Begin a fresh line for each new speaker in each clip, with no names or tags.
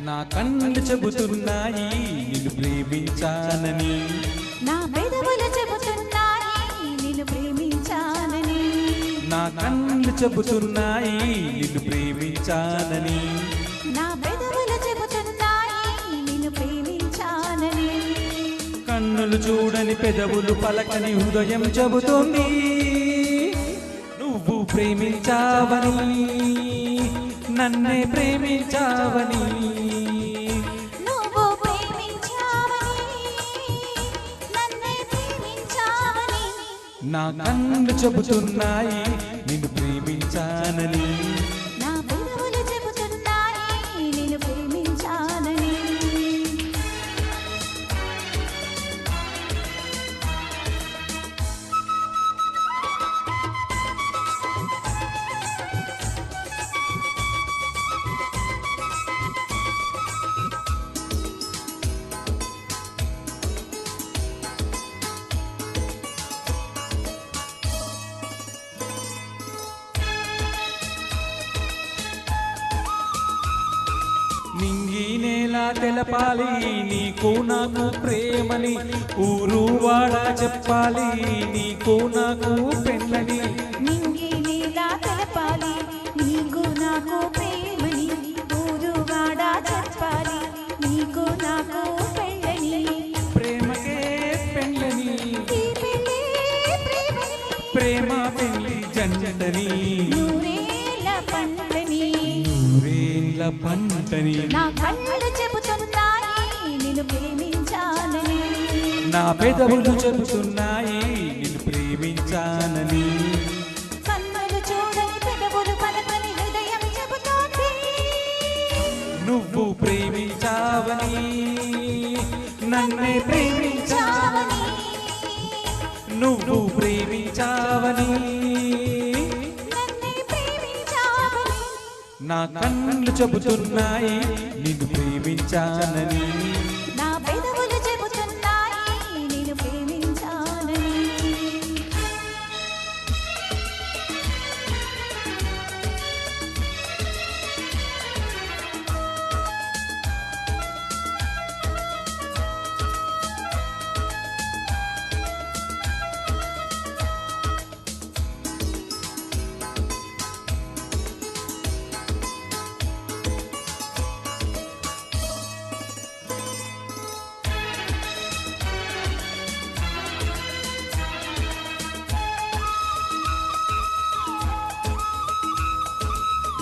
నా కళ్ళు చెబుతున్నాయి నిన్ను ప్రేమించానని,
నా పెదవులు చెబుతున్నాయి నిన్ను ప్రేమించానని,
నా కళ్ళు చెబుతున్నాయి నిన్ను ప్రేమించానని,
నా పెదవులు చెబుతున్నాయి నిన్ను ప్రేమించానని.
కన్నులు చూడని పెదవులు పలకని హృదయం చెబుతుంది నువ్వు ప్రేమించావని, నన్నే ప్రేమించావని.
నువ్వు ప్రేమించావని, నన్నే ప్రేమించావని.
నా కన్నులు చెబుతున్నాయి నిన్ను ప్రేమించానని,
నా పెదవులు చెబుతున్నాయి నిన్ను ప్రేమించానని.
నింగి నేల తెలపాలి నీకు నాకు ప్రేమని, ఊరు వాడ చెప్పాలి నీకు నాకు పెళ్ళని.
నింగి నీలా తెలపాలి నీకు నాకు ప్రేమని, ఊరు వాడ చెప్పాలి నీకు నాకు పెళ్ళని.
ప్రేమకే పెళ్ళని,
ఈ పెళ్ళే ప్రేమని,
ప్రేమ పెళ్ళి జంటని,
నూరేళ్ళ పంటని.
నూరేళ్ళ పంటని.
నా కళ్ళు చెబుతున్నాయి నిన్ను ప్రేమించానని,
నా పెదవులు చెబుతున్నాయి నిన్ను ప్రేమించానని,
కన్నులు చూడని పెదవులు పలకని హృదయం చెబుతోంది
నువ్వు ప్రేమించావని, నన్నే ప్రేమించావని, నువ్వు ప్రేమించావని.
నన్నే ప్రేమించావని.
నా కళ్ళు చెబుతున్నాయి నిన్ను ప్రేమించానని,
నా పెదవులు చెబుతున్నాయి నిన్ను ప్రేమించానని.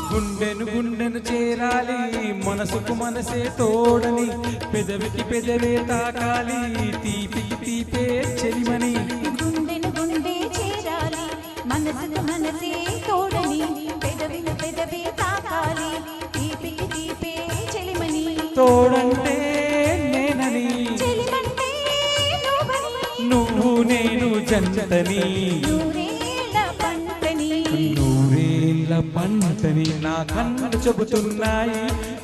గుండెను గుండెను చేరాలి మనసుకు మనసే తోడని, పెదవికి పెదవే తాకాలి తీపికి తీపే చెలిమని.
గుండెను గుండె చేరాలి మనసుకు మనసే తోడని, పెదవిన పెదవి తాకాలి తీపికి తీపే చెలిమని.
తోడంటే నేనని,
చెలిమంటే నువ్వని,
నువ్వు నేను జంటని,
నూరేళ్ళ పంటని.
నూరేళ్ళ పంటని. నా కళ్ళు చెబుతున్నాయి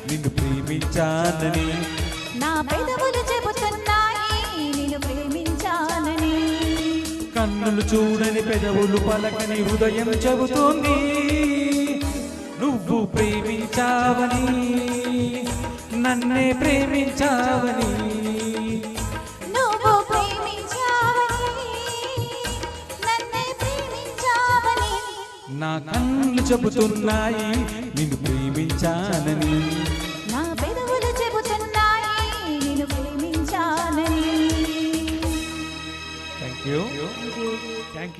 నిన్ను ప్రేమించానని,
నా పెదవులు చెబుతున్నాయి నిన్ను ప్రేమించానని,
కన్నులు చూడని పెదవులు పలకని హృదయం చెబుతుంది నువ్వు ప్రేమించావని, నన్నే ప్రేమించావని.
నువ్వు ప్రేమించావని, నన్నే ప్రేమించావని.
నా కళ్ళు చెబుతున్నాయి నిన్ను ప్రేమించానని,
నా పెదవులు చెబుతున్నాయి నిన్ను ప్రేమించానని.
Thank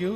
you.